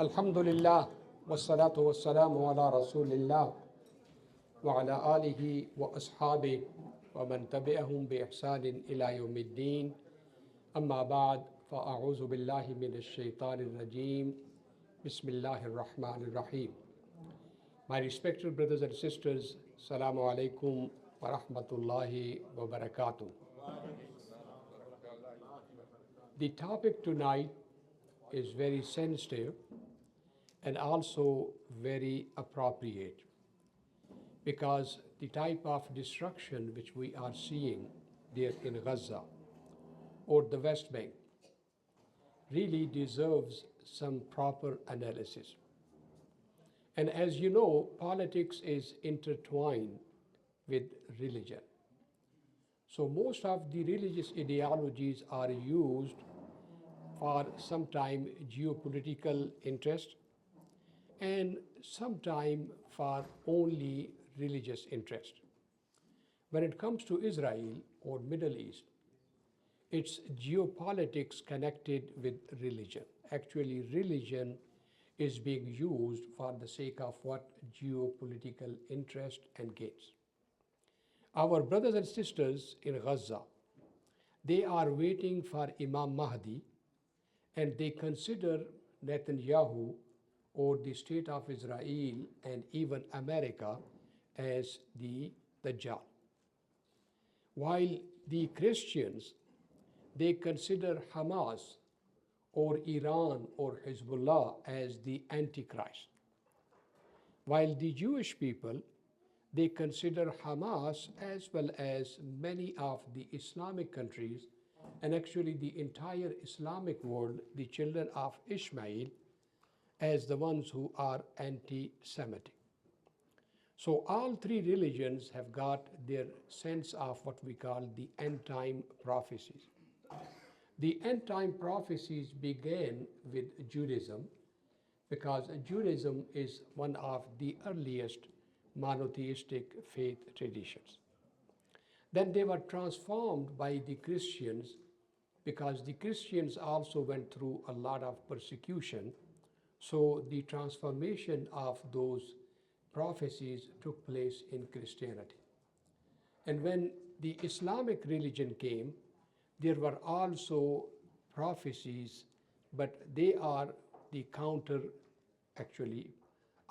Alhamdulillah, wassalatu wassalamu ala rasulillah wa ala alihi wa ashabi wa man tabi'ahum bi ihsanin ila yawmiddin. Amma ba'd, fa'a'udhu billahi minash shaitanir rajim. Bismillahir rahmanir rahim. My respected brothers and sisters, Assalamu alaikum wa rahmatullahi wa barakatuh. The topic tonight is very sensitive and also very appropriate, because the type of destruction which we are seeing there in Gaza or the West Bank really deserves some proper analysis. And as you know, politics is intertwined with religion. So most of the religious ideologies are used for sometime geopolitical interest and sometime for only religious interest. When it comes to Israel or Middle East, it's geopolitics connected with religion. Actually, religion is being used for the sake of what? Geopolitical interest and gains. Our brothers and sisters in Gaza, they are waiting for Imam Mahdi, and they consider Netanyahu or the state of Israel and even America as the Dajjal. While the Christians, they consider Hamas or Iran or Hezbollah as the Antichrist. While the Jewish people, they consider Hamas as well as many of the Islamic countries and actually the entire Islamic world, the children of Ishmael, as the ones who are anti-Semitic. So all three religions have got their sense of what we call the end-time prophecies. The end-time prophecies began with Judaism, because Judaism is one of the earliest monotheistic faith traditions. Then they were transformed by the Christians, because the Christians also went through a lot of persecution. So the transformation of those prophecies took place in Christianity. And when the Islamic religion came, there were also prophecies, but they are the counter, actually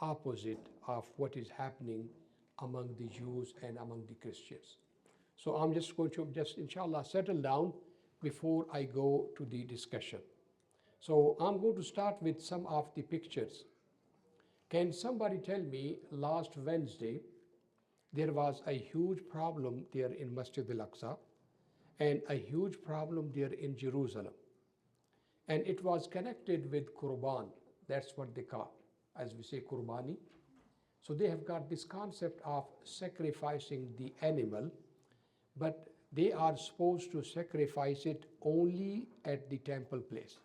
opposite of what is happening among the Jews and among the Christians. So I'm just going to inshallah settle down before I go to the discussion. So I'm going to start with some of the pictures. Can somebody tell me, last Wednesday, there was a huge problem there in Masjid al-Aqsa and a huge problem there in Jerusalem. And it was connected with Qurban. That's what they call, as we say, Qurbani. So they have got this concept of sacrificing the animal, but they are supposed to sacrifice it only at the temple place,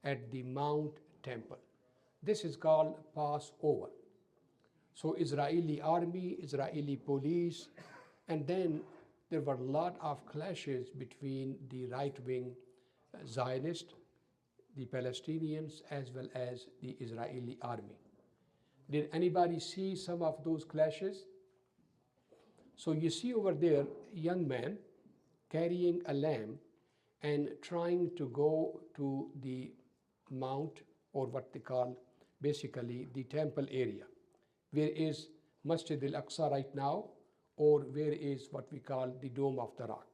at the Mount Temple. This is called Passover. So Israeli army, Israeli police, and then there were a lot of clashes between the right-wing Zionists, the Palestinians, as well as the Israeli army. Did anybody see some of those clashes? So you see over there, a young man carrying a lamb and trying to go to the mount, or what they call basically the temple area. Where is Masjid al-Aqsa right now, or where is what we call the Dome of the Rock?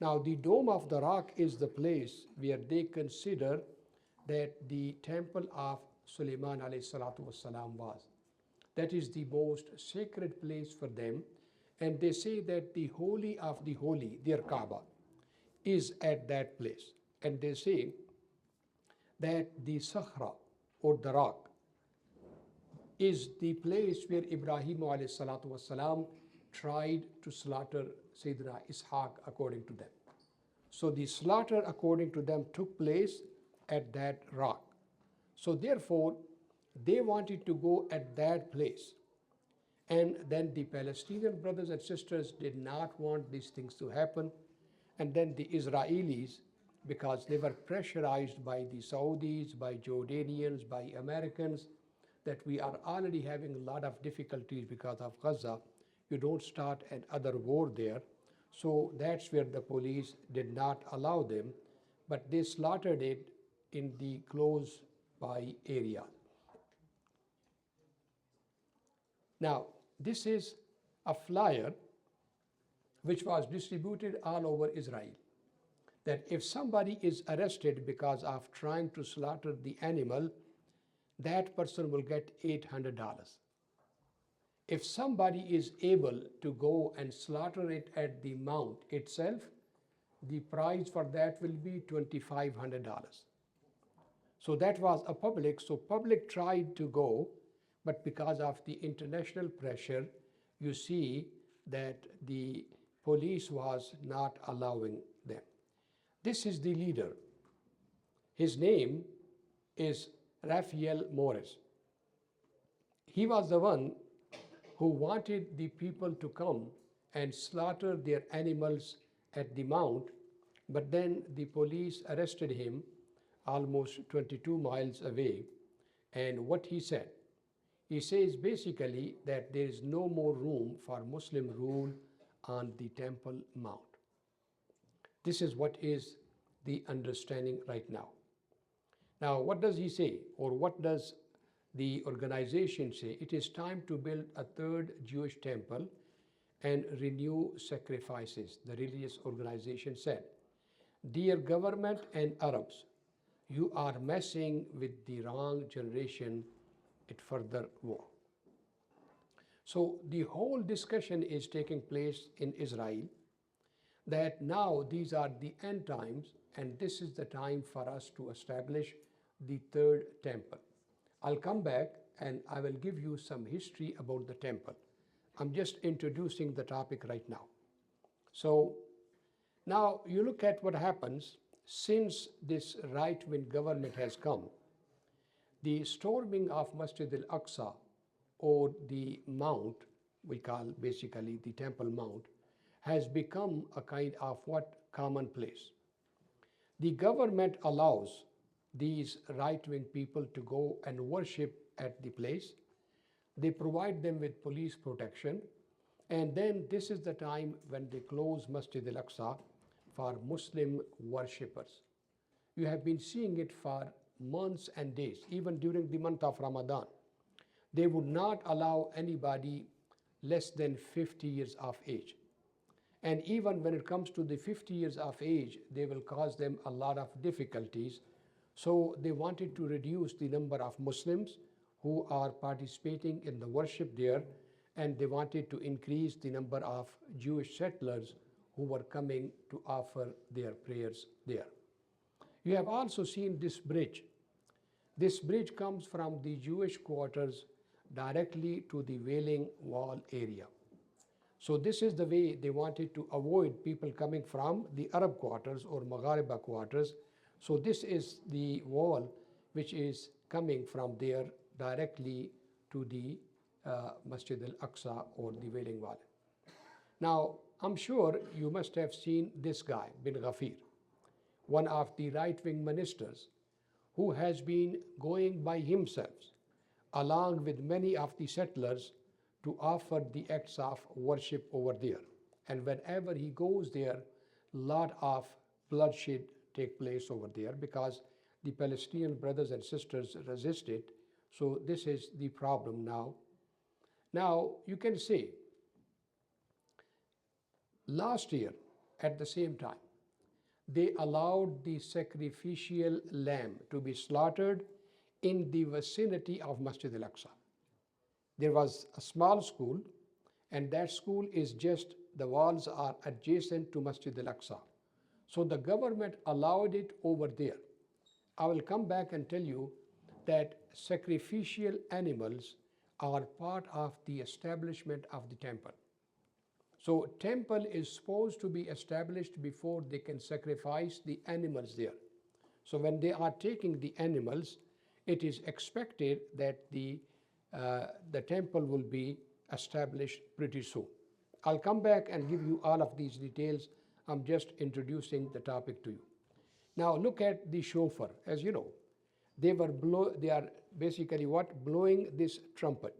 Now the Dome of the Rock is the place where they consider that the temple of Sulaiman alayhi salatu wassalam was. That is the most sacred place for them, and they say that the holy of the holy, their Kaaba, is at that place. And they say that the Sahra or the rock is the place where Ibrahim alayhi salatu wasalam tried to slaughter Sayyidina Ishaq according to them. So the slaughter according to them took place at that rock. So therefore they wanted to go at that place. And then the Palestinian brothers and sisters did not want these things to happen. And then the Israelis, because they were pressurized by the Saudis, by Jordanians, by Americans, that we are already having a lot of difficulties because of Gaza. You don't start another war there. So that's where the police did not allow them, but they slaughtered it in the close by area. Now, this is a flyer which was distributed all over Israel, that if somebody is arrested because of trying to slaughter the animal, that person will get $800. If somebody is able to go and slaughter it at the mount itself, the price for that will be $2,500. So that was a public. So public tried to go, but because of the international pressure, you see that the police was not allowing them. This is the leader. His name is Raphael Morris. He was the one who wanted the people to come and slaughter their animals at the mount, but then the police arrested him almost 22 miles away. And what he said? He says basically that there is no more room for Muslim rule on the Temple Mount. This is what is the understanding right now. Now, what does he say, or what does the organization say? It is time to build a third Jewish temple and renew sacrifices, the religious organization said. Dear government and Arabs, you are messing with the wrong generation. It further war. So the whole discussion is taking place in Israel that now these are the end times, and this is the time for us to establish the third temple. I'll come back and I will give you some history about the temple. I'm just introducing the topic right now. So now you look at what happens since this right-wing government has come. The storming of Masjid al-Aqsa, or the mount, we call basically the Temple Mount, has become a kind of what commonplace. The government allows these right-wing people to go and worship at the place. They provide them with police protection, and then this is the time when they close Masjid al-Aqsa for Muslim worshippers. You have been seeing it for months and days, even during the month of Ramadan. They would not allow anybody less than 50 years of age. And even when it comes to the 50 years of age, they will cause them a lot of difficulties. So they wanted to reduce the number of Muslims who are participating in the worship there, and they wanted to increase the number of Jewish settlers who were coming to offer their prayers there. You have also seen this bridge. This bridge comes from the Jewish quarters directly to the Wailing Wall area. So this is the way they wanted to avoid people coming from the Arab quarters or Maghariba quarters. So this is the wall which is coming from there directly to the Masjid al-Aqsa or the Wailing Wall. Now, I'm sure you must have seen this guy, bin Ghafir, one of the right-wing ministers who has been going by himself along with many of the settlers to offer the acts of worship over there. And whenever he goes there, a lot of bloodshed take place over there because the Palestinian brothers and sisters resist it. So this is the problem now. Now you can say, last year at the same time, they allowed the sacrificial lamb to be slaughtered in the vicinity of Masjid al-Aqsa. There was a small school, and that school is just, the walls are adjacent to Masjid al-Aqsa. So the government allowed it over there. I will come back and tell you that sacrificial animals are part of the establishment of the temple. So temple is supposed to be established before they can sacrifice the animals there. So when they are taking the animals, it is expected that the temple will be established pretty soon. I'll come back and give you all of these details. I'm just introducing the topic to you. Now look at the shofar. As you know, they are basically what? Blowing this trumpet.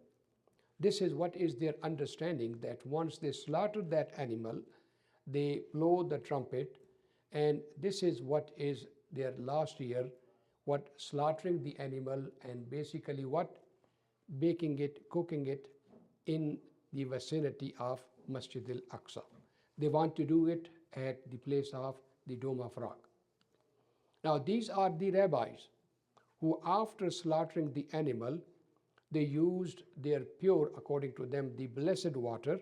This is what is their understanding, that once they slaughter that animal, they blow the trumpet, and this is what is their last year, what slaughtering the animal and basically what? Baking it, cooking it in the vicinity of Masjid al-Aqsa. They want to do it at the place of the Dome of Rock. Now these are the rabbis who, after slaughtering the animal, they used their pure, according to them, the blessed water,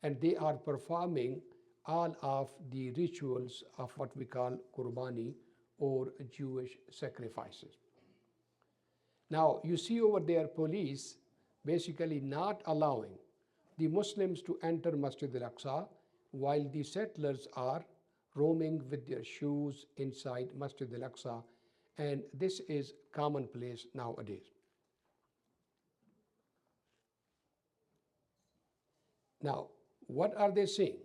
and they are performing all of the rituals of what we call Qurbani or Jewish sacrifices. Now you see over there police basically not allowing the Muslims to enter Masjid al-Aqsa while the settlers are roaming with their shoes inside Masjid al-Aqsa, and this is commonplace nowadays. Now, what are they saying?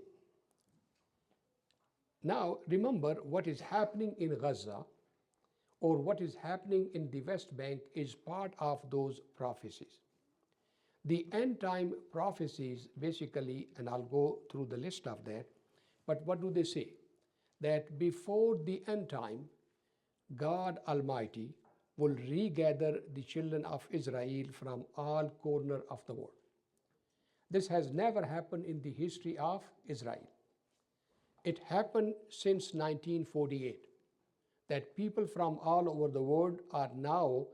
Now, remember what is happening in Gaza or what is happening in the West Bank is part of those prophecies. The end time prophecies basically, and I'll go through the list of that, but what do they say? That before the end time, God Almighty will regather the children of Israel from all corners of the world. This has never happened in the history of Israel. It happened since 1948, that people from all over the world are now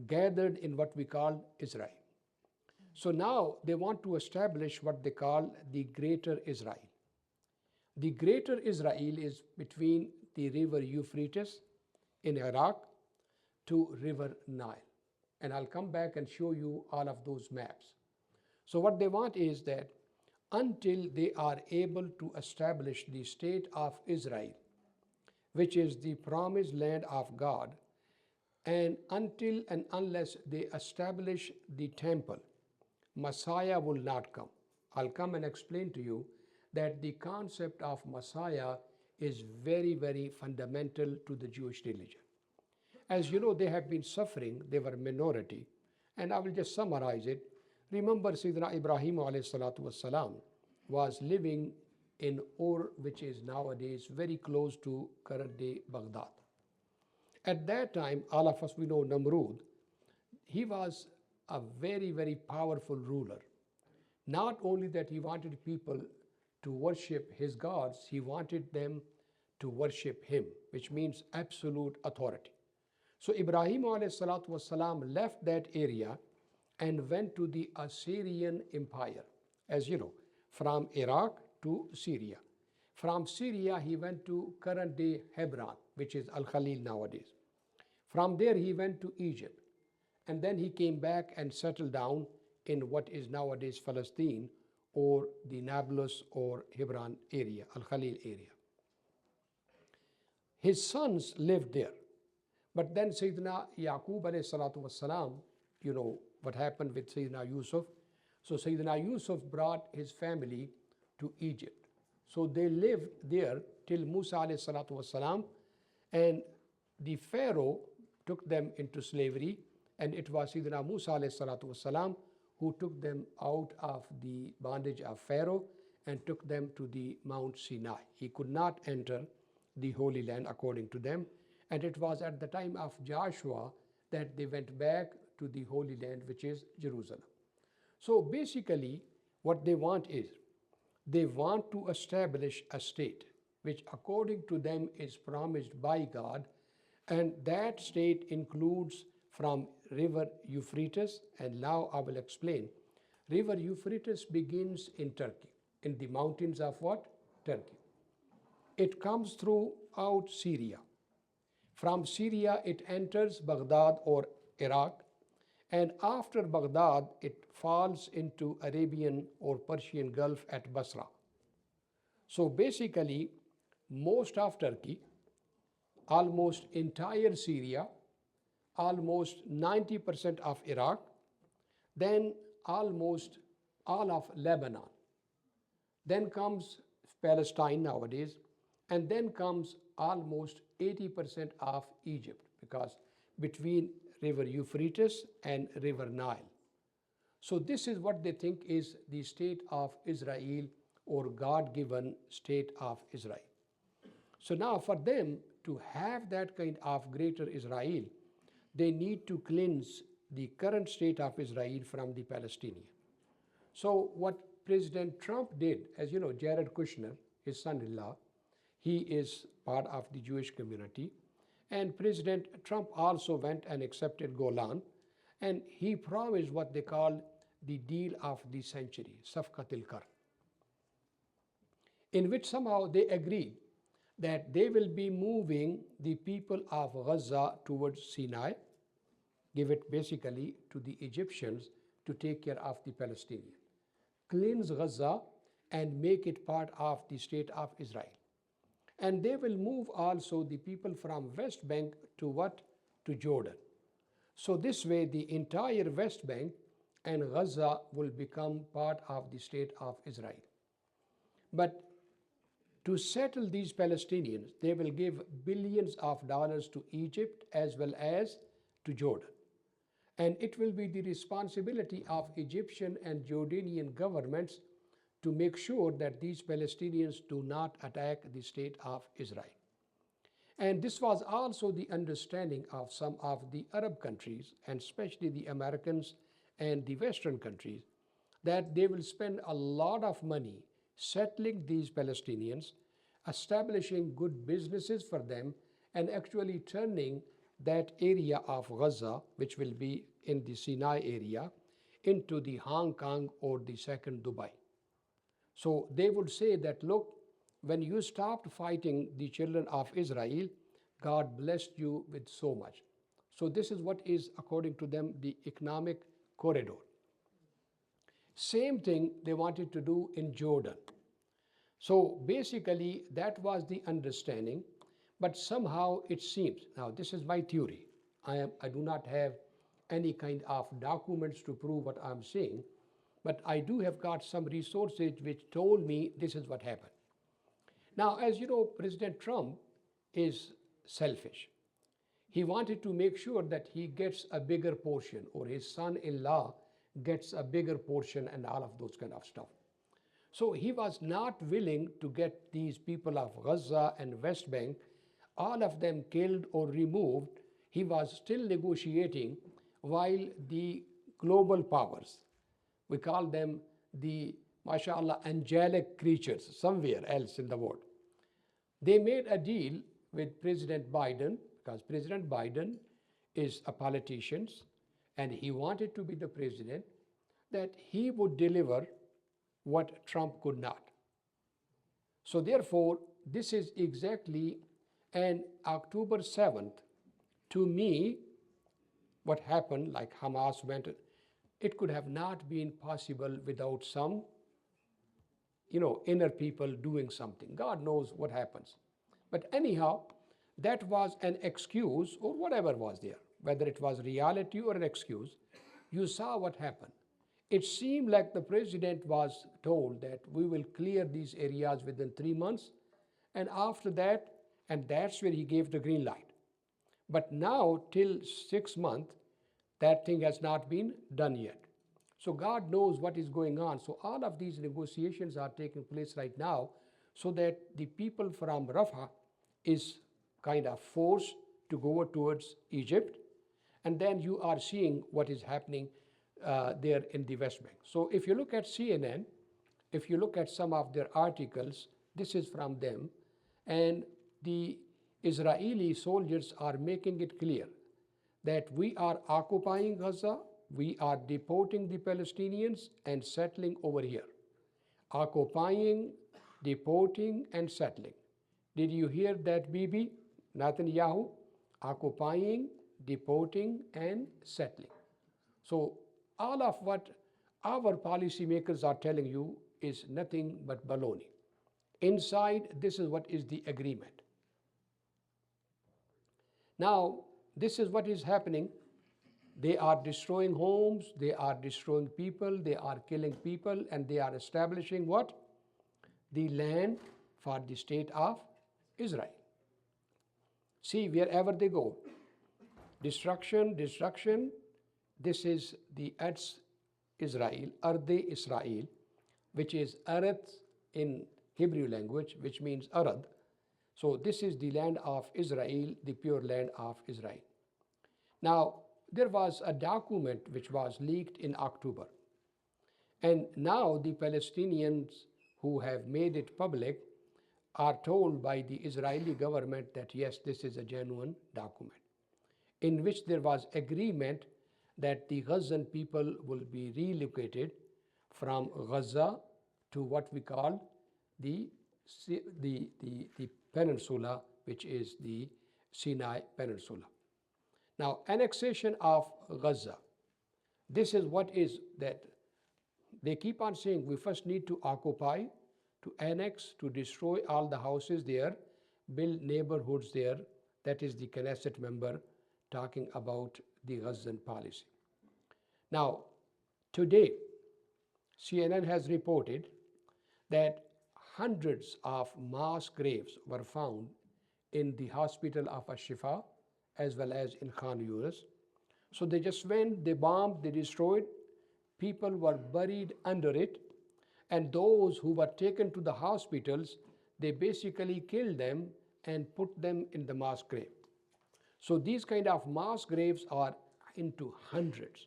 gathered in what we call Israel. So now they want to establish what they call the Greater Israel. The Greater Israel is between the river Euphrates in Iraq to river Nile. And I'll come back and show you all of those maps. So what they want is that until they are able to establish the state of Israel, which is the promised land of God, and until and unless they establish the temple, Messiah will not come. I'll come and explain to you that the concept of Messiah is very, very fundamental to the Jewish religion. As you know, they have been suffering, they were a minority, and I will just summarize it. Remember, Sayyidina Ibrahim والسلام, was living in Ur, which is nowadays very close to current day Baghdad. At that time, all of us, we know Namrud, he was a very, very powerful ruler. Not only that he wanted people to worship his gods, he wanted them to worship him, which means absolute authority. So Ibrahim والسلام, left that area and went to the Assyrian Empire, as you know, from Iraq to Syria. From Syria, he went to current day Hebron, which is Al Khalil nowadays. From there, he went to Egypt. And then he came back and settled down in what is nowadays Palestine, or the Nablus or Hebron area, Al Khalil area. His sons lived there. But then Sayyidina Yaqub alayhi salatu wassalam, you know what happened with Sayyidina Yusuf. So Sayyidina Yusuf brought his family to Egypt. So they lived there till Musa alayhi salatu wassalam, and the Pharaoh took them into slavery, and it was Sayyidina Musa alayhi salatu wassalam who took them out of the bondage of Pharaoh and took them to the Mount Sinai. He could not enter the Holy Land according to them, and it was at the time of Joshua that they went back to the Holy Land, which is Jerusalem. So basically what they want is, they want to establish a state which according to them is promised by God, and that state includes from river Euphrates, and now I will explain. River Euphrates begins in Turkey, in the mountains of what? Turkey. It comes throughout Syria. From Syria, it enters Baghdad or Iraq, and after Baghdad, it falls into Arabian or Persian Gulf at Basra. So basically, most of Turkey, almost entire Syria, almost 90% of Iraq, then almost all of Lebanon. Then comes Palestine nowadays, and then comes almost 80% of Egypt, because between river Euphrates and river Nile. So this is what they think is the state of Israel, or God-given state of Israel. So now for them to have that kind of greater Israel, they need to cleanse the current state of Israel from the Palestinian. So what President Trump did, as you know, Jared Kushner, his son-in-law, he is part of the Jewish community, and President Trump also went and accepted Golan, and he promised what they call the deal of the century, Safqat al-Qarn, in which somehow they agreed that they will be moving the people of Gaza towards Sinai, give it basically to the Egyptians to take care of the Palestinians, cleanse Gaza and make it part of the state of Israel. And they will move also the people from West Bank to what? To Jordan. So this way the entire West Bank and Gaza will become part of the state of Israel. But to settle these Palestinians, they will give billions of dollars to Egypt as well as to Jordan. And it will be the responsibility of Egyptian and Jordanian governments to make sure that these Palestinians do not attack the state of Israel. And this was also the understanding of some of the Arab countries, and especially the Americans and the Western countries, that they will spend a lot of money settling these Palestinians, establishing good businesses for them, and actually turning that area of Gaza, which will be in the Sinai area, into the Hong Kong or the second Dubai. So they would say that, look, when you stopped fighting the children of Israel, God blessed you with so much. So this is what is, according to them, the economic corridor. Same thing they wanted to do in Jordan. So basically that was the understanding, but somehow it seems, now this is my theory, I do not have any kind of documents to prove what I'm saying, but I do have got some resources which told me this is what happened. Now, as you know, President Trump is selfish. He wanted to make sure that he gets a bigger portion, or his son-in-law gets a bigger portion, and all of those kind of stuff. So he was not willing to get these people of Gaza and West Bank, all of them killed or removed. He was still negotiating while the global powers, we call them the, mashallah, angelic creatures somewhere else in the world, they made a deal with President Biden, because President Biden is a politician and he wanted to be the president, that he would deliver what Trump could not. So therefore, this is exactly, and October 7th, to me, what happened, like Hamas went, it could have not been possible without some, inner people doing something. God knows what happens. But anyhow, that was an excuse, or whatever was there, whether it was reality or an excuse. You saw what happened. It seemed like the president was told that we will clear these areas within 3 months, and after that, and that's where he gave the green light. But now, till 6 months, that thing has not been done yet. So God knows what is going on. So all of these negotiations are taking place right now, so that the people from Rafah is kind of forced to go towards Egypt, and then you are seeing what is happening there in the West Bank. So if you look at CNN, if you look at some of their articles, this is from them, and the Israeli soldiers are making it clear that we are occupying Gaza, we are deporting the Palestinians and settling over here. Occupying, deporting, and settling. Did you hear that, Bibi Netanyahu? Occupying, deporting, and settling. So all of what our policymakers are telling you is nothing but baloney. Inside, this is what is the agreement. Now, this is what is happening. They are destroying homes, they are destroying people, they are killing people, and they are establishing what? The land for the state of Israel. See, wherever they go, destruction, destruction. This is the Eretz Israel, Arde Israel, which is Eretz in Hebrew language, which means Arad. So this is the land of Israel, the pure land of Israel. Now, there was a document which was leaked in October. And now the Palestinians who have made it public are told by the Israeli government that yes, this is a genuine document, in which there was agreement that the Gazan people will be relocated from Gaza to what we call the peninsula, which is the Sinai Peninsula. Now, annexation of Gaza. This is what is that they keep on saying we first need to occupy, to annex, to destroy all the houses there, build neighborhoods there. That is the Knesset member talking about the Gazan policy. Now, today, CNN has reported that hundreds of mass graves were found in the hospital of Ash-Shifa as well as in Khan Yunis. So they just went, they bombed, they destroyed. People were buried under it. And those who were taken to the hospitals, they basically killed them and put them in the mass grave. So these kind of mass graves are into hundreds.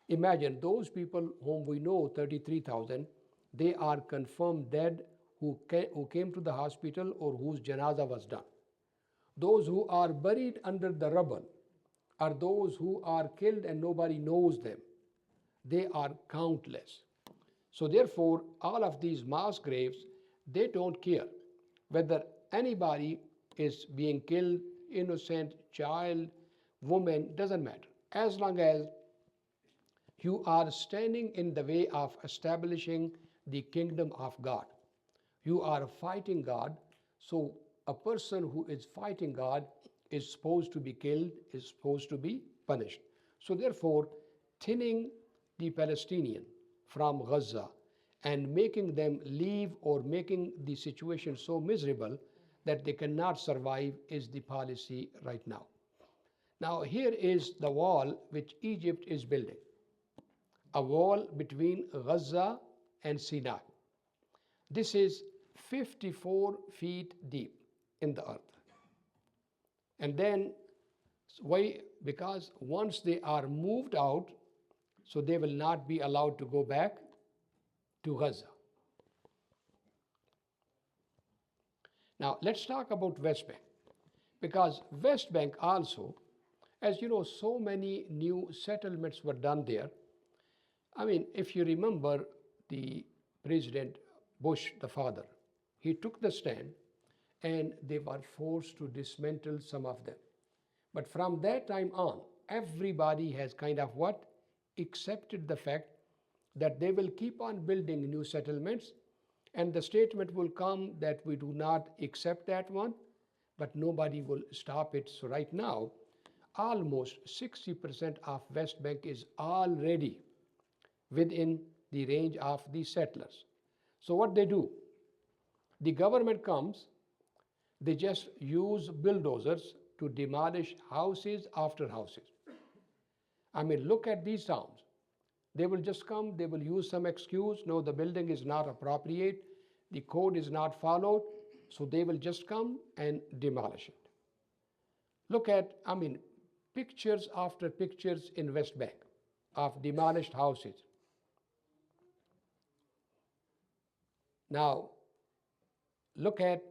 Imagine those people whom we know, 33,000, they are confirmed dead who came to the hospital or whose janazah was done. Those who are buried under the rubble are those who are killed and nobody knows them. They are countless. So therefore, all of these mass graves, they don't care whether anybody is being killed, innocent, child, woman, doesn't matter. As long as you are standing in the way of establishing the kingdom of God. You are fighting God. So a person who is fighting God is supposed to be killed, is supposed to be punished. So therefore, thinning the Palestinian from Gaza and making them leave or making the situation so miserable that they cannot survive is the policy right now. Now here is the wall which Egypt is building. A wall between Gaza and Sinai. This is 54 feet deep in the earth. And then why? Because once they are moved out, so they will not be allowed to go back to Gaza. Now let's talk about West Bank, because West Bank also, as you know, so many new settlements were done there. I mean, if you remember the President Bush, the father, he took the stand and they were forced to dismantle some of them. But from that time on, everybody has kind of what? Accepted the fact that they will keep on building new settlements, and the statement will come that we do not accept that one, but nobody will stop it. So right now, almost 60% of West Bank is already within the range of the settlers. So what they do, the government comes, they just use bulldozers to demolish houses after houses. I mean, look at these towns. They will just come, they will use some excuse, no, the building is not appropriate, the code is not followed, so they will just come and demolish it. Look at, I mean, pictures after pictures in West Bank of demolished houses. Now, look at,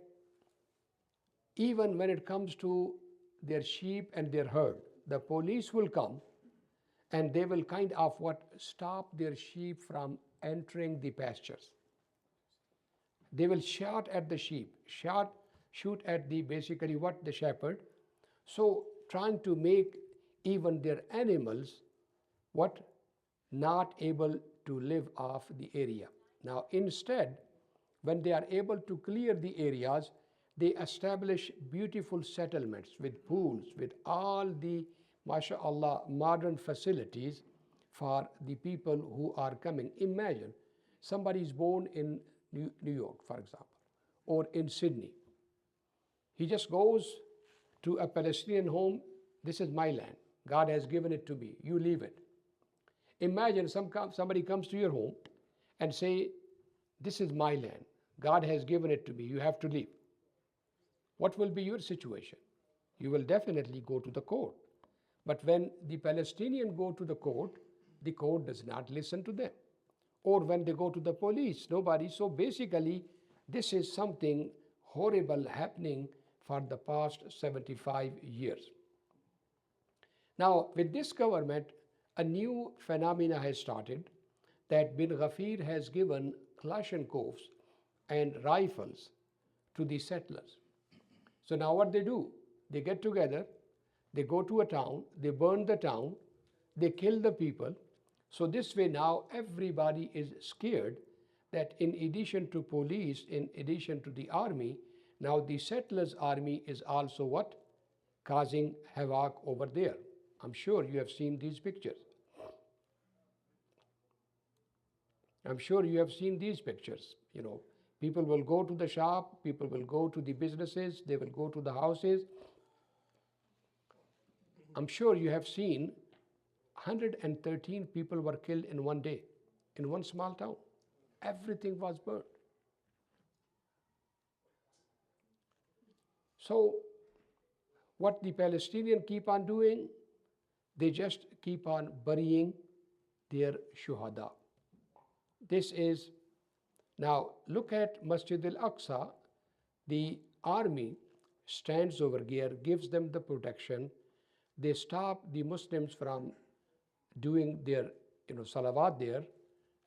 even when it comes to their sheep and their herd, the police will come and they will kind of what? Stop their sheep from entering the pastures. They will shoot at the sheep, shoot at the basically what? The shepherd. So trying to make even their animals what? Not able to live off the area. Now instead, when they are able to clear the areas, they establish beautiful settlements with pools, with all the, mashallah, modern facilities for the people who are coming. Imagine somebody is born in New York, for example, or in Sydney. He just goes to a Palestinian home, this is my land. God has given it to me. You leave it. Imagine somebody comes to your home and say, this is my land. God has given it to me. You have to leave. What will be your situation? You will definitely go to the court. But when the Palestinian go to the court does not listen to them. Or when they go to the police, nobody. So basically, this is something horrible happening for the past 75 years. Now, with this government, a new phenomena has started, that bin Ghafir has given Kalashnikovs and rifles to the settlers. So now what they do? They get together, they go to a town, they burn the town, they kill the people. So this way now everybody is scared that in addition to police, in addition to the army, now the settlers' army is also what? Causing havoc over there. I'm sure you have seen these pictures. I'm sure you have seen these pictures. People will go to the shop, people will go to the businesses, they will go to the houses. I'm sure you have seen 113 people were killed in one day, in one small town. Everything was burned. So what the Palestinians keep on doing, they just keep on burying their shuhada. This is, now look at Masjid al-Aqsa. The army stands over here, gives them the protection. They stop the Muslims from doing their salawat there.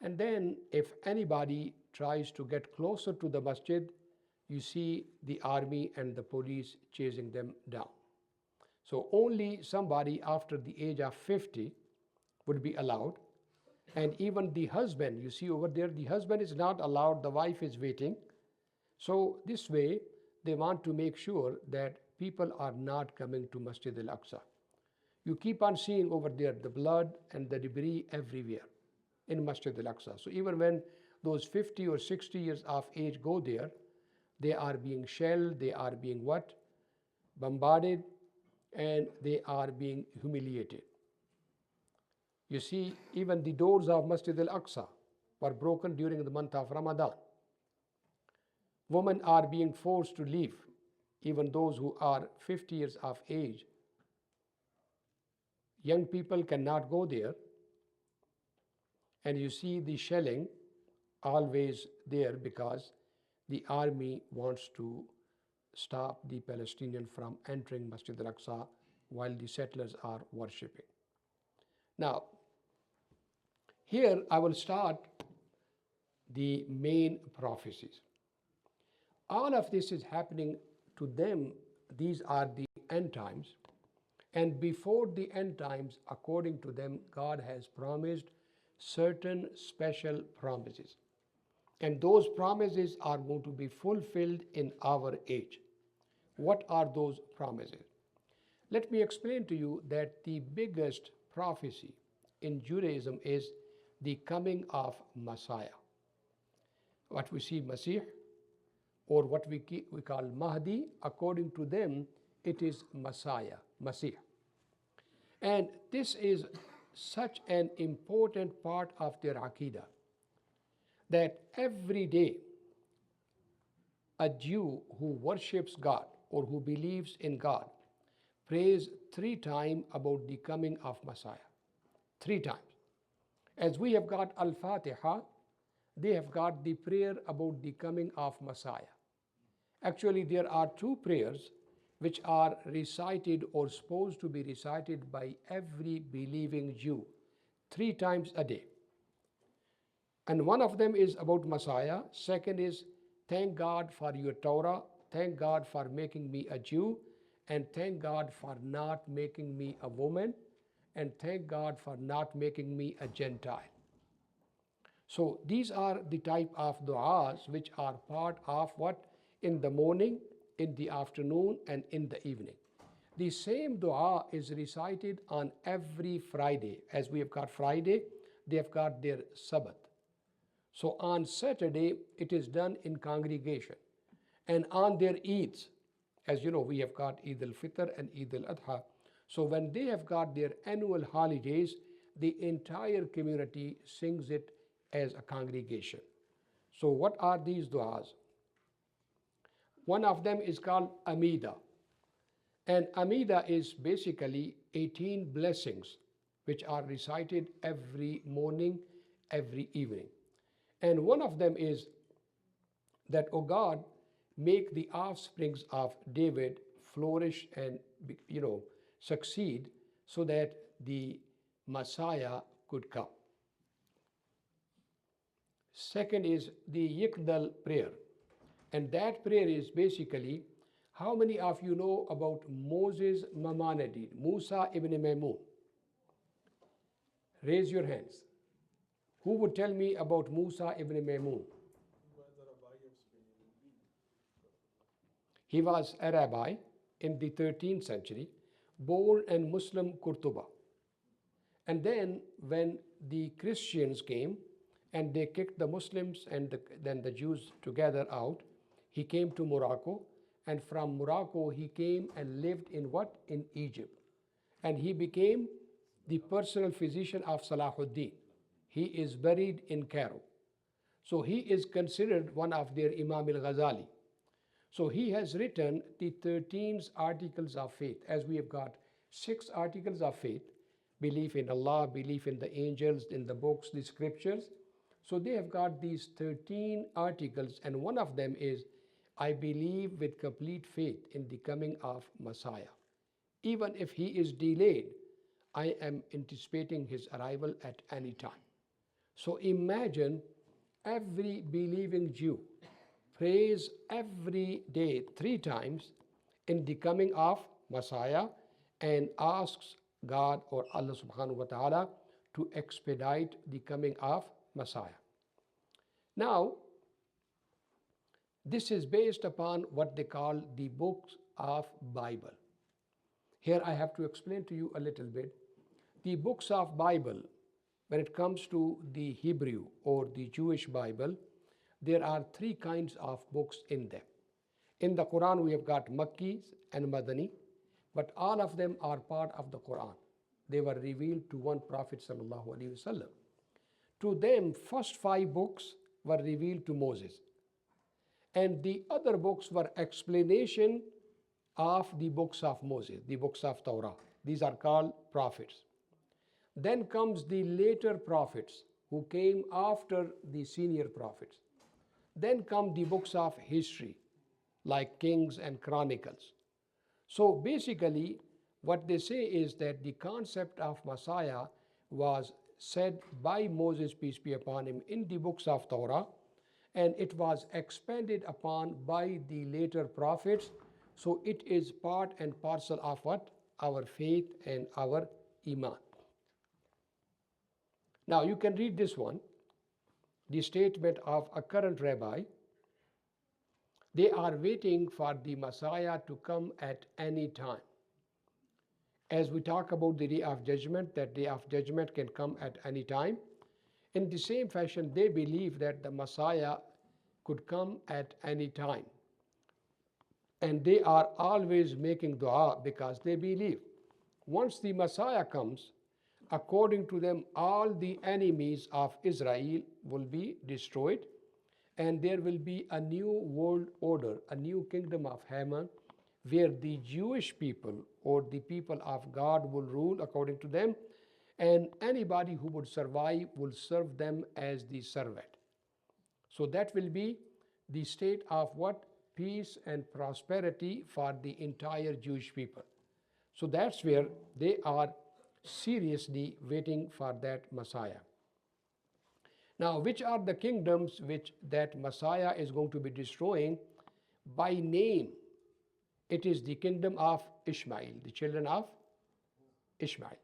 And then if anybody tries to get closer to the masjid, you see the army and the police chasing them down. So only somebody after the age of 50 would be allowed. And even the husband, you see over there, the husband is not allowed, the wife is waiting. So this way, they want to make sure that people are not coming to Masjid al-Aqsa. You keep on seeing over there the blood and the debris everywhere in Masjid al-Aqsa. So even when those 50 or 60 years of age go there, they are being shelled, they are being what? Bombarded, and they are being humiliated. You see, even the doors of Masjid al-Aqsa were broken during the month of Ramadan. Women are being forced to leave, even those who are 50 years of age. Young people cannot go there. And you see the shelling always there because the army wants to stop the Palestinian from entering Masjid al-Aqsa while the settlers are worshipping. Now, here I will start the main prophecies. All of this is happening to them. These are the end times. And before the end times, according to them, God has promised certain special promises. And those promises are going to be fulfilled in our age. What are those promises? Let me explain to you that the biggest prophecy in Judaism is the coming of Messiah. What we see Masih, or what we call Mahdi, according to them, it is Messiah, Masih. And this is such an important part of their Aqidah that every day a Jew who worships God or who believes in God prays 3 times about the coming of Messiah. 3 times. As we have got Al-Fatiha, they have got the prayer about the coming of Messiah. Actually, there are 2 prayers which are recited or supposed to be recited by every believing Jew 3 times a day. And one of them is about Messiah. Second is, thank God for your Torah, thank God for making me a Jew, and thank God for not making me a woman, and thank God for not making me a Gentile. So these are the type of du'as which are part of what? In the morning, in the afternoon, and in the evening. The same dua is recited on every Friday. As we have got Friday, they have got their Sabbath. So on Saturday, it is done in congregation. And on their Eids, As you know, we have got Eid al-Fitr and Eid al-Adha. So when they have got their annual holidays, the entire community sings it as a congregation. So what are these du'as? One of them is called Amida. And Amida is basically 18 blessings which are recited every morning, every evening. And one of them is that, O God, make the offsprings of David flourish and succeed so that the Messiah could come. Second is the Yikdal prayer. And that prayer is basically, how many of you know about Moses Maimonides, Musa ibn Maimun? Raise your hands. Who would tell me about Musa ibn Maimun? He was a rabbi in the 13th century, born in Muslim Qurtuba. And then when the Christians came and they kicked the Muslims and then the Jews together out, he came to Morocco, and from Morocco he came and lived in what? In Egypt. And he became the personal physician of Salahuddin. He is buried in Cairo. So he is considered one of their Imam al-Ghazali. So he has written the 13 articles of faith, as we have got 6 articles of faith: belief in Allah, belief in the angels, in the books, the scriptures. So they have got these 13 articles, and one of them is, I believe with complete faith in the coming of Messiah. Even if he is delayed, I am anticipating his arrival at any time. So imagine every believing Jew prays every day 3 times in the coming of Messiah and asks God or Allah subhanahu wa ta'ala to expedite the coming of Messiah. Now, this is based upon what they call the books of Bible. Here I have to explain to you a little bit. The books of Bible, when it comes to the Hebrew or the Jewish Bible, there are 3 kinds of books in them. In the Quran we have got Makkis and Madani, but all of them are part of the Quran. They were revealed to one Prophet sallallahu alaihi wasallam. To them, first 5 books were revealed to Moses, and the other books were explanation of the books of Moses, the books of Torah. These are called prophets. Then comes the later prophets who came after the senior prophets. Then come the books of history like Kings and Chronicles. So basically what they say is that the concept of Messiah was said by Moses, peace be upon him, in the books of Torah, and it was expanded upon by the later prophets. So it is part and parcel of what? Our faith and our iman. Now you can read this one, the statement of a current rabbi. They are waiting for the Messiah to come at any time. As we talk about the day of judgment, that day of judgment can come at any time. In the same fashion, they believe that the Messiah could come at any time. And they are always making dua because they believe once the Messiah comes, according to them, all the enemies of Israel will be destroyed, and there will be a new world order, a new kingdom of heaven, where the Jewish people or the people of God will rule according to them, and anybody who would survive will serve them as the servant. So that will be the state of what? Peace and prosperity for the entire Jewish people. So that's where they are seriously waiting for that Messiah. Now, which are the kingdoms which that Messiah is going to be destroying? By name, it is the kingdom of Ishmael, the children of Ishmael.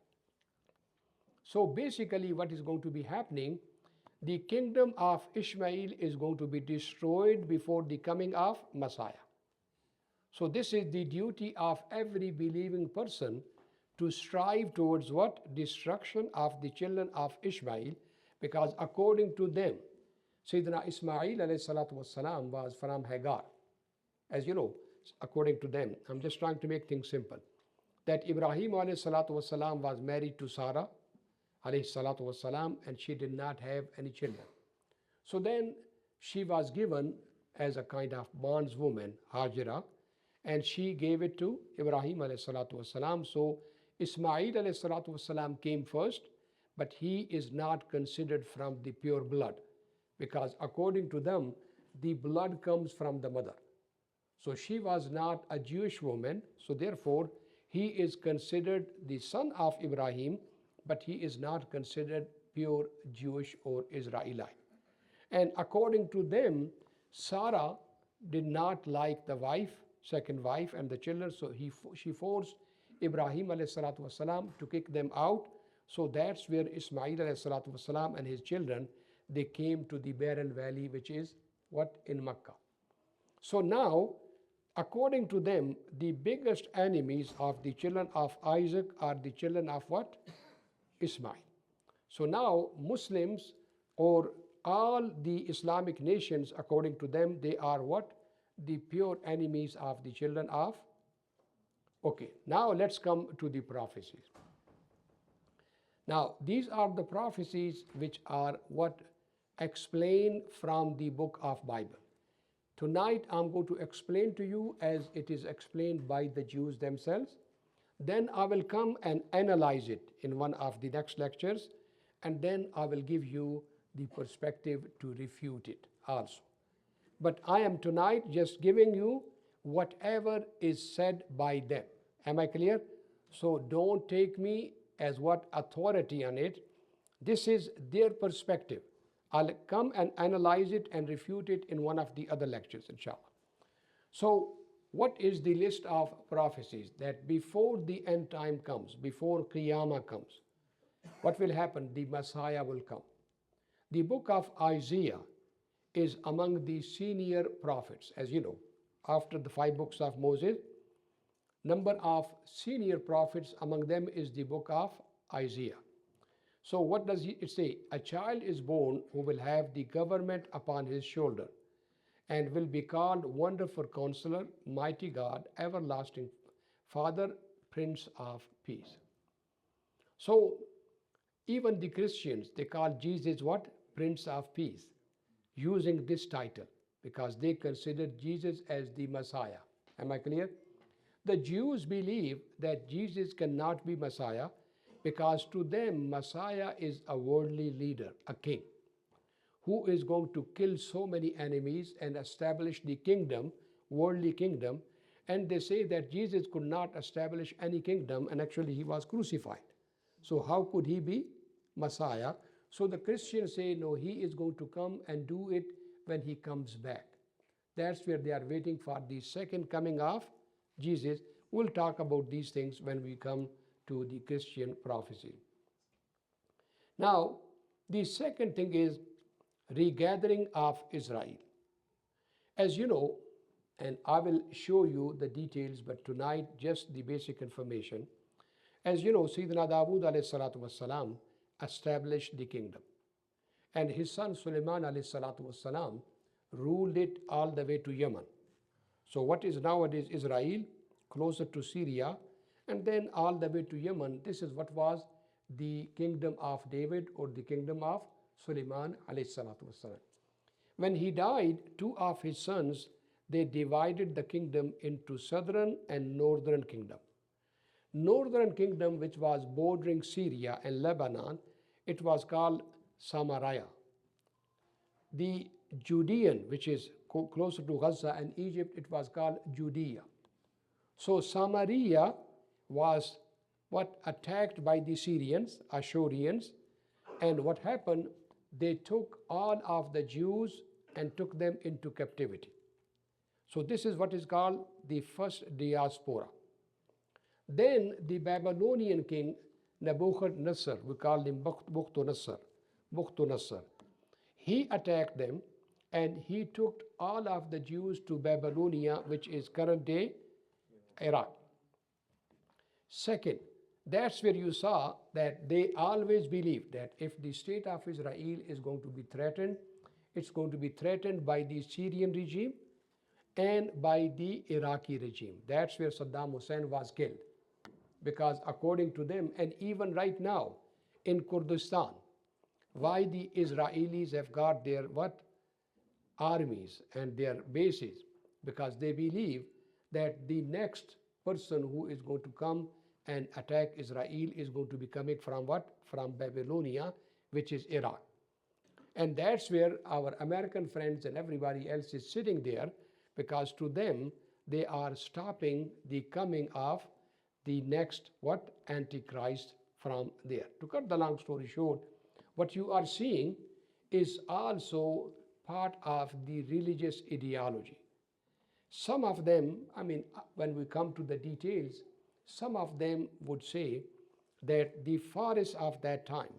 So basically what is going to be happening, the kingdom of Ishmael is going to be destroyed before the coming of Messiah. So this is the duty of every believing person, to strive towards what? Destruction of the children of Ishmael, because according to them, Sayyidina Ismail alayhi salatu wassalam was from Hagar. As you know, according to them, I'm just trying to make things simple, that Ibrahim alayhi salatu wasalam was married to Sarah alayhi salatu wasalam, and she did not have any children. So then she was given as a kind of bondswoman, Hajira, and she gave it to Ibrahim alayhi salatu wasalam. So Ismail alayhi salatu wasalam came first, but he is not considered from the pure blood, because according to them, the blood comes from the mother. So she was not a Jewish woman, so therefore he is considered the son of Ibrahim, but he is not considered pure Jewish or Israelite. And according to them, Sarah did not like the wife, second wife, and the children, so she forced Ibrahim alayhi salatu wasalam to kick them out. So that's where Ismail alayhi salatu wasalam and his children, they came to the barren valley, which is what? In Makkah. So now, according to them, the biggest enemies of the children of Isaac are the children of what? Ismail. So now Muslims or all the Islamic nations, according to them, they are what? The pure enemies of the children of. Okay, now let's come to the prophecies. Now these are the prophecies which are what? Explained from the book of Bible. Tonight I'm going to explain to you as it is explained by the Jews themselves. Then I will come and analyze it in one of the next lectures, and then I will give you the perspective to refute it also. But I am tonight just giving you whatever is said by them. Am I clear? So don't take me as what authority on it. This is their perspective. I'll come and analyze it and refute it in one of the other lectures, inshallah. So what is the list of prophecies? That before the end time comes, before Qiyamah comes, what will happen? The Messiah will come. The book of Isaiah is among the senior prophets, as you know. After the 5 books of Moses, number of senior prophets, among them is the book of Isaiah. So what does it say? A child is born who will have the government upon his shoulder, and will be called Wonderful Counselor, Mighty God, Everlasting Father, Prince of Peace. So even the Christians, they call Jesus what? Prince of Peace, using this title, because they consider Jesus as the Messiah. Am I clear? The Jews believe that Jesus cannot be Messiah, because to them Messiah is a worldly leader, a king, who is going to kill so many enemies and establish the kingdom, worldly kingdom. And they say that Jesus could not establish any kingdom, and actually he was crucified. So how could he be Messiah? So the Christians say, no, he is going to come and do it when he comes back. That's where they are waiting for the second coming of Jesus. We'll talk about these things when we come to the Christian prophecy. Now, the second thing is regathering of Israel. As you know, and I will show you the details, but tonight just the basic information. As you know, Sayyidina Dawood alayhi salatu wassalam established the kingdom, and his son Sulaiman alayhi salatu wassalam ruled it all the way to Yemen. So what is nowadays Israel, closer to Syria, and then all the way to Yemen, this is what was the kingdom of David, or the kingdom of Sulaiman alayhi salatu wassalam. When he died, 2 of his sons, they divided the kingdom into southern and northern kingdom. Northern kingdom, which was bordering Syria and Lebanon, it was called Samaria. The Judean, which is closer to Gaza and Egypt, it was called Judea. So Samaria was what? Attacked by the Syrians, Ashurians, and what happened? They took all of the Jews and took them into captivity. So this is what is called the first diaspora. Then the Babylonian king Nebuchadnezzar, we call him Bukhtu-Nasser, he attacked them, and he took all of the Jews to Babylonia, which is current day Iraq. Second, that's where you saw that they always believed that if the state of Israel is going to be threatened, it's going to be threatened by the Syrian regime, and by the Iraqi regime. That's where Saddam Hussein was killed. Because according to them, and even right now in Kurdistan, why the Israelis have got their what? Armies and their bases, because they believe that the next person who is going to come and attack Israel is going to be coming from what? From Babylonia, which is Iraq. And that's where our American friends and everybody else is sitting there, because to them, they are stopping the coming of the next what? Antichrist from there. To cut the long story short, what you are seeing is also part of the religious ideology. Some of them, when we come to the details, some of them would say that the forest of that time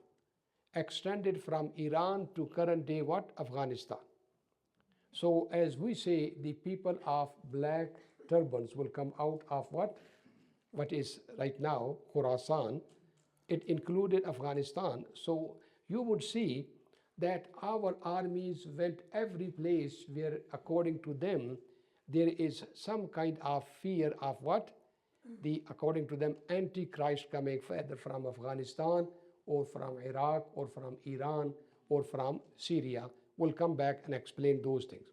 extended from Iran to current day what? Afghanistan. So as we say, the people of black turbans will come out of what? What is right now Khorasan. It included Afghanistan. So you would see that our armies went every place where, according to them, there is some kind of fear of what? According to them, Antichrist coming either from Afghanistan or from Iraq or from Iran or from Syria. We'll come back and explain those things.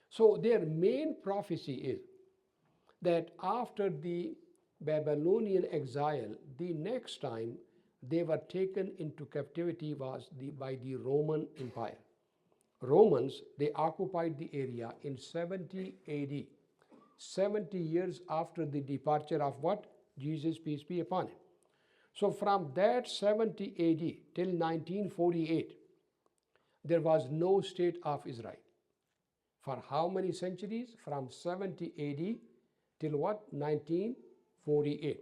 So their main prophecy is that after the Babylonian exile, the next time they were taken into captivity was by the Roman Empire. Romans, they occupied the area in 70 AD, 70 years after the departure of what? Jesus, peace be upon him. So from that 70 AD till 1948, there was no state of Israel. For how many centuries? From 70 AD till what? 1948.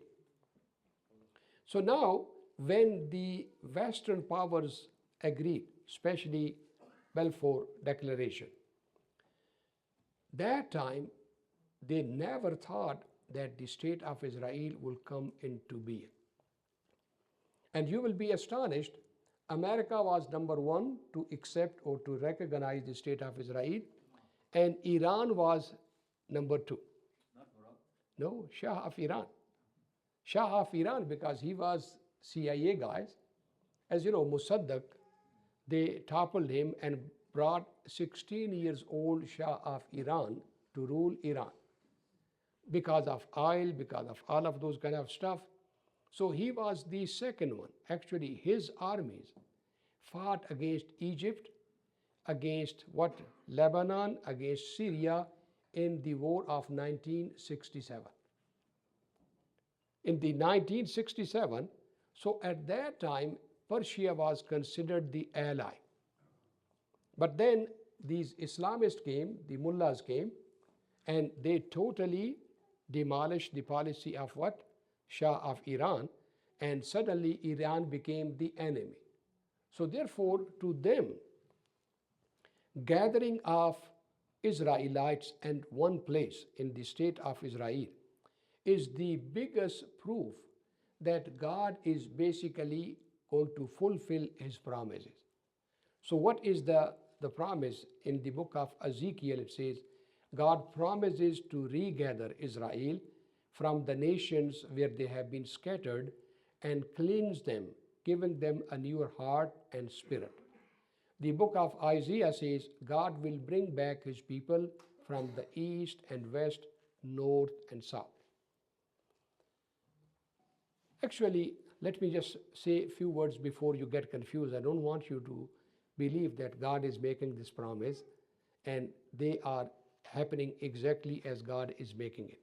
So now, when the Western powers agreed, especially Balfour Declaration, that time they never thought that the state of Israel will come into being. And you will be astonished, America was number one to accept or to recognize the state of Israel, and Iran was number two. Not Iraq. No, Shah of Iran. Shah of Iran, because he was CIA guys. As you know, Mossadegh, they toppled him and brought 16 years old Shah of Iran to rule Iran because of oil, because of all of those kind of stuff. So he was the second one. Actually, his armies fought against Egypt, against what? Lebanon, against Syria in the war of 1967. In the 1967, so at that time, Persia was considered the ally. But then these Islamists came, the mullahs came, and they totally demolished the policy of what? Shah of Iran, and suddenly Iran became the enemy. So therefore, to them, gathering of Israelites in one place in the state of Israel is the biggest proof that God is basically going to fulfill his promises. So what is the promise in the book of Ezekiel? It says, God promises to regather Israel from the nations where they have been scattered and cleanse them, giving them a newer heart and spirit. The book of Isaiah says, God will bring back his people from the east and west, north and south. Actually, let me just say a few words before you get confused. I don't want you to believe that God is making this promise and they are happening exactly as God is making it.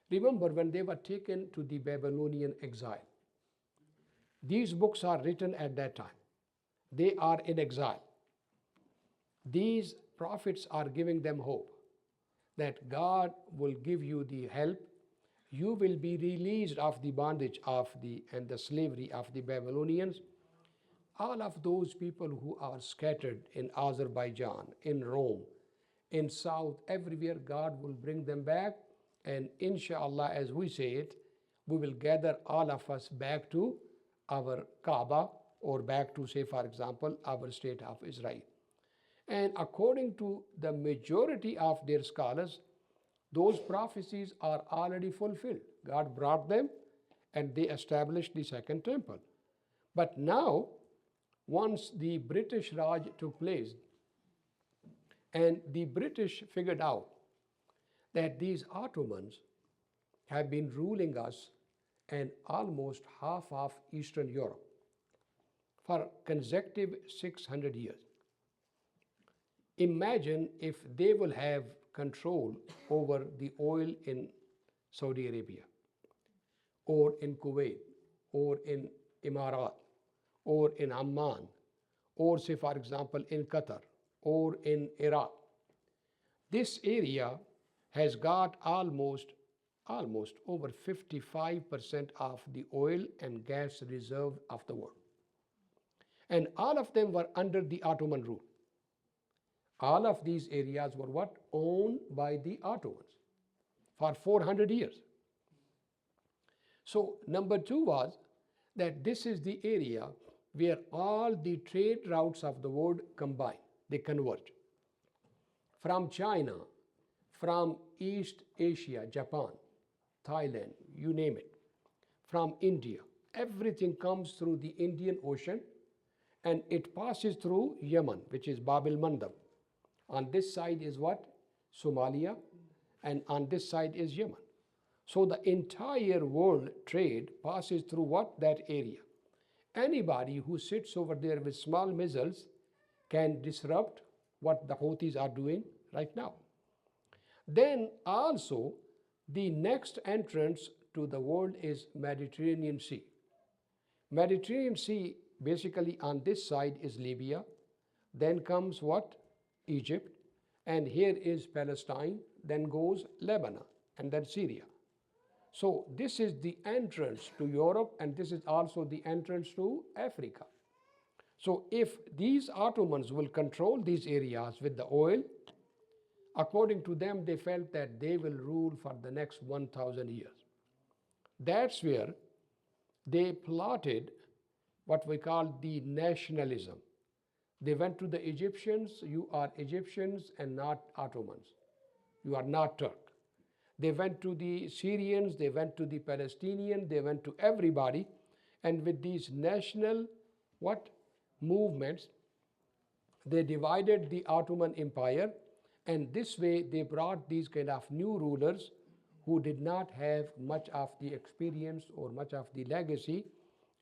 Remember, when they were taken to the Babylonian exile, these books are written at that time. They are in exile. These prophets are giving them hope that God will give you the help. You will be released of the bondage of and the slavery of the Babylonians. All of those people who are scattered in Azerbaijan, in Rome, in South, everywhere, God will bring them back. And inshallah, as we say it, we will gather all of us back to our Kaaba or back to, say, for example, our state of Israel. And according to the majority of their scholars, those prophecies are already fulfilled. God brought them and they established the second temple. But now, once the British Raj took place and the British figured out that these Ottomans have been ruling us and almost half of Eastern Europe for consecutive 600 years. Imagine if they will have control over the oil in Saudi Arabia, or in Kuwait, or in Emirat, or in Amman, or say for example in Qatar, or in Iraq. This area has got almost over 55% of the oil and gas reserve of the world. And all of them were under the Ottoman rule. All of these areas were what? Owned by the Ottomans for 400 years. So number two was that this is the area where all the trade routes of the world combine, they converge. From China, from East Asia, Japan, Thailand, you name it, from India, everything comes through the Indian Ocean and it passes through Yemen, which is Bab el Mandab. On this side is what? Somalia, and on this side is Yemen. So the entire world trade passes through what? That area. Anybody who sits over there with small missiles can disrupt what the Houthis are doing right now. Then also the next entrance to the world is Mediterranean Sea. Mediterranean Sea basically on this side is Libya, then comes what? Egypt, and here is Palestine, then goes Lebanon, and then Syria. So this is the entrance to Europe, and this is also the entrance to Africa. So if these Ottomans will control these areas with the oil, according to them, they felt that they will rule for the next 1,000 years. That's where they plotted what we call the nationalism. They went to the Egyptians, you are Egyptians and not Ottomans. You are not Turk. They went to the Syrians, they went to the Palestinians, they went to everybody. And with these national movements, they divided the Ottoman Empire, and this way they brought these kind of new rulers who did not have much of the experience or much of the legacy.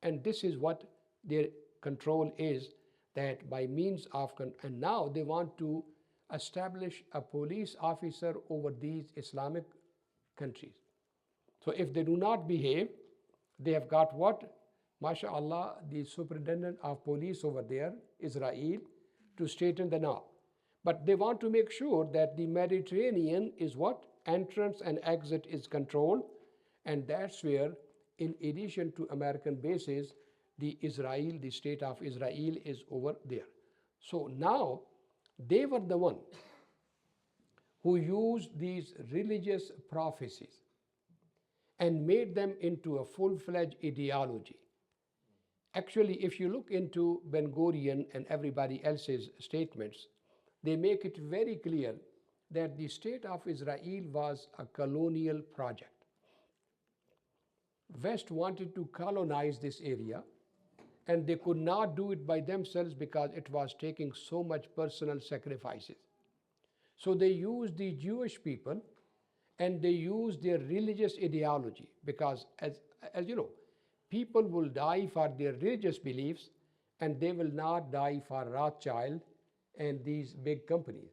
And this is what their control is, that by means of, and now they want to establish a police officer over these Islamic countries. So if they do not behave, they have got what? MashaAllah, the superintendent of police over there, Israel, to straighten the knob. But they want to make sure that the Mediterranean is what? Entrance and exit is controlled, and that's where, in addition to American bases, the state of Israel is over there. So now they were the one who used these religious prophecies and made them into a full-fledged ideology. Actually, if you look into Ben Gurion and everybody else's statements, they make it very clear that the state of Israel was a colonial project. West wanted to colonize this area, and they could not do it by themselves because it was taking so much personal sacrifices. So they used the Jewish people and they used their religious ideology, because as you know, people will die for their religious beliefs and they will not die for Rothschild and these big companies.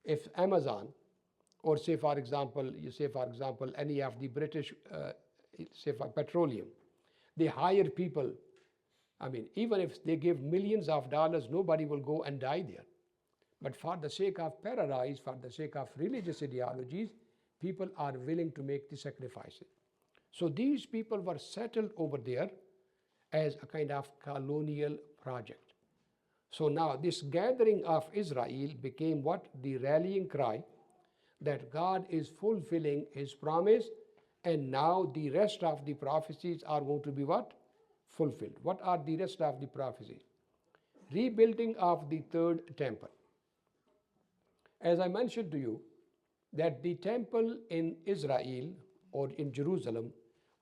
If Amazon, or say for example, any of the British, say for petroleum, they hire people. I mean, even if they give millions of dollars, nobody will go and die there. But for the sake of paradise, for the sake of religious ideologies, people are willing to make the sacrifices. So these people were settled over there as a kind of colonial project. So now this gathering of Israel became what? The rallying cry that God is fulfilling His promise, and now the rest of the prophecies are going to be what? Fulfilled. What are the rest of the prophecies? Rebuilding of the third temple. As I mentioned to you, that the temple in Israel or in Jerusalem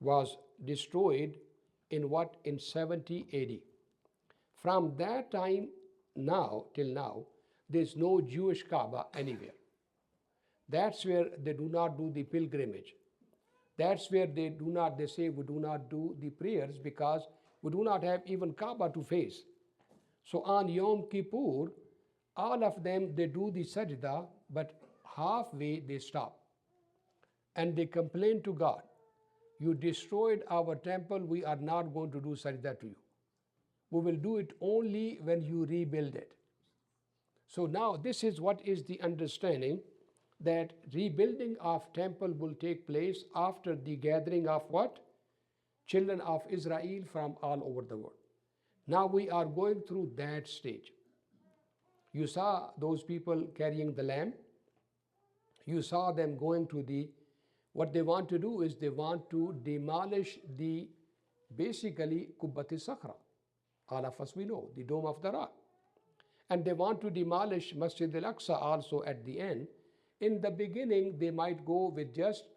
was destroyed in what? In 70 AD. From that time now till now, there's no Jewish Kaaba anywhere. That's where they do not do the pilgrimage. That's where they say we do not do the prayers because we do not have even Kaaba to face. So on Yom Kippur, all of them, they do the sajda, but halfway they stop. And they complain to God, you destroyed our temple, we are not going to do sajda to you. We will do it only when you rebuild it. So now this is what is the understanding, that rebuilding of temple will take place after the gathering of what? Children of Israel from all over the world. Now we are going through that stage. You saw those people carrying the lamb. You saw them going to what they want to do is they want to demolish basically Kubbati Sakhra. All of us we know, the Dome of the Rock. And they want to demolish Masjid al-Aqsa also at the end. In the beginning, they might go with just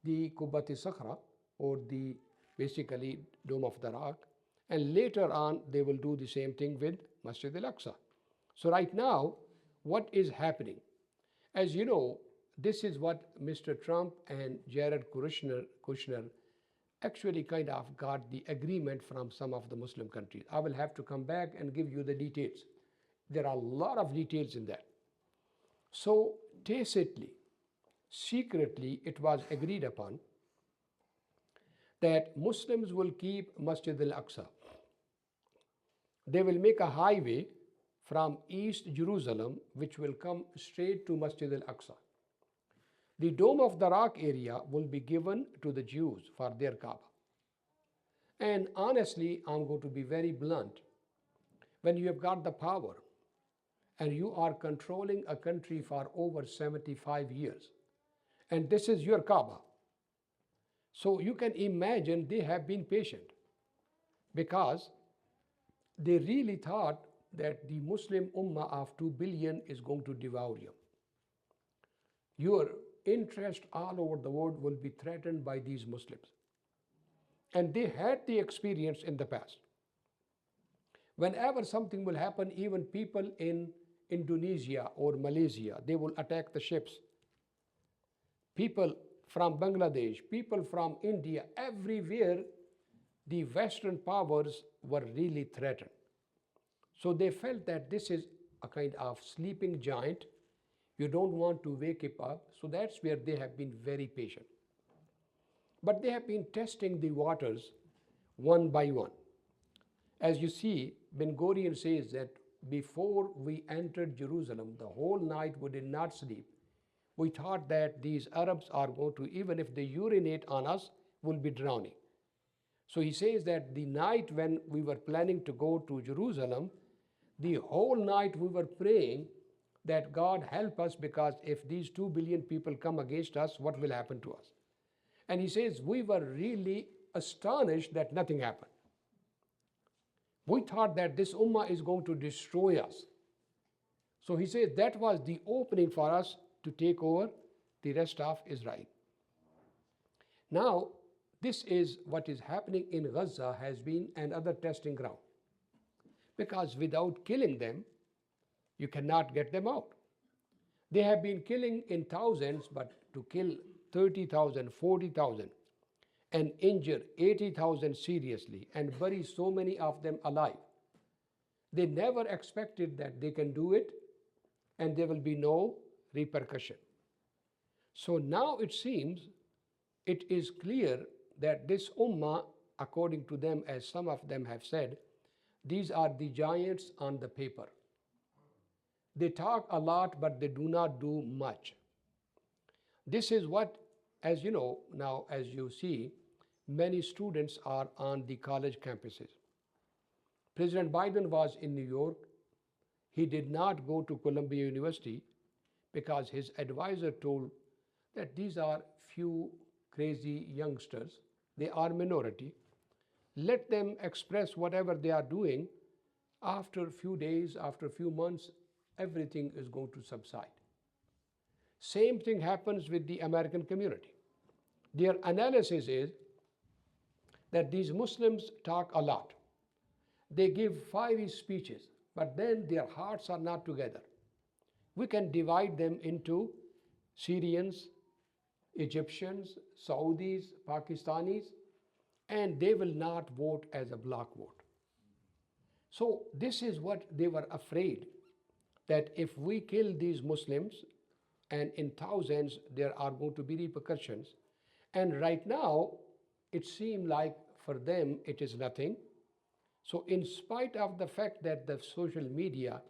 the Kubbati Sakhra or the basically Dome of the Rock. And later on, they will do the same thing with Masjid al-Aqsa. So right now, what is happening? As you know, this is what Mr. Trump and Jared Kushner actually kind of got the agreement from some of the Muslim countries. I will have to come back and give you the details. There are a lot of details in that. So tacitly, secretly, it was agreed upon that Muslims will keep Masjid al-Aqsa. They will make a highway from East Jerusalem, which will come straight to Masjid al-Aqsa. The Dome of the Rock area will be given to the Jews for their Kaaba. And honestly, I'm going to be very blunt. When you have got the power and you are controlling a country for over 75 years, and this is your Kaaba, so you can imagine they have been patient because they really thought that the Muslim Ummah of 2 billion is going to devour you. Your interest all over the world will be threatened by these Muslims. And they had the experience in the past. Whenever something will happen, even people in Indonesia or Malaysia, they will attack the ships. People from Bangladesh, people from India, everywhere, the Western powers were really threatened. So they felt that this is a kind of sleeping giant. You don't want to wake it up. So that's where they have been very patient. But they have been testing the waters one by one. As you see, Ben Gurion says that before we entered Jerusalem, the whole night we did not sleep. We thought that these Arabs are going to, even if they urinate on us, will be drowning. So he says that the night when we were planning to go to Jerusalem, the whole night we were praying that God help us, because if these 2 billion people come against us, what will happen to us? And he says we were really astonished that nothing happened. We thought that this ummah is going to destroy us. So he says that was the opening for us to take over the rest of Israel. Now, this is what is happening in Gaza has been another testing ground. Because without killing them, you cannot get them out. They have been killing in thousands, but to kill 30,000, 40,000 and injure 80,000 seriously and bury so many of them alive, they never expected that they can do it and there will be no repercussion. So now it seems it is clear that this ummah, according to them, as some of them have said, these are the giants on the paper. They talk a lot, but they do not do much. This is what, as you know, now as you see, many students are on the college campuses. President Biden was in New York. He did not go to Columbia University because his advisor told that these are few crazy youngsters. They are minority. Let them express whatever they are doing. After a few days, after a few months, everything is going to subside. Same thing happens with the American community. Their analysis is that these Muslims talk a lot. They give fiery speeches, but then their hearts are not together. We can divide them into Syrians, Egyptians, Saudis, Pakistanis, and they will not vote as a block vote. So this is what they were afraid, that if we kill these Muslims, and in thousands there are going to be repercussions. And right now, it seemed like for them it is nothing. So in spite of the fact that the social media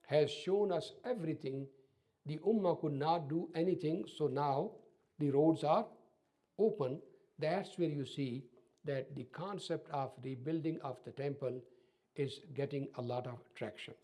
has shown us everything, the Ummah could not do anything. So now the roads are open. That's where you see that the concept of rebuilding of the temple is getting a lot of traction.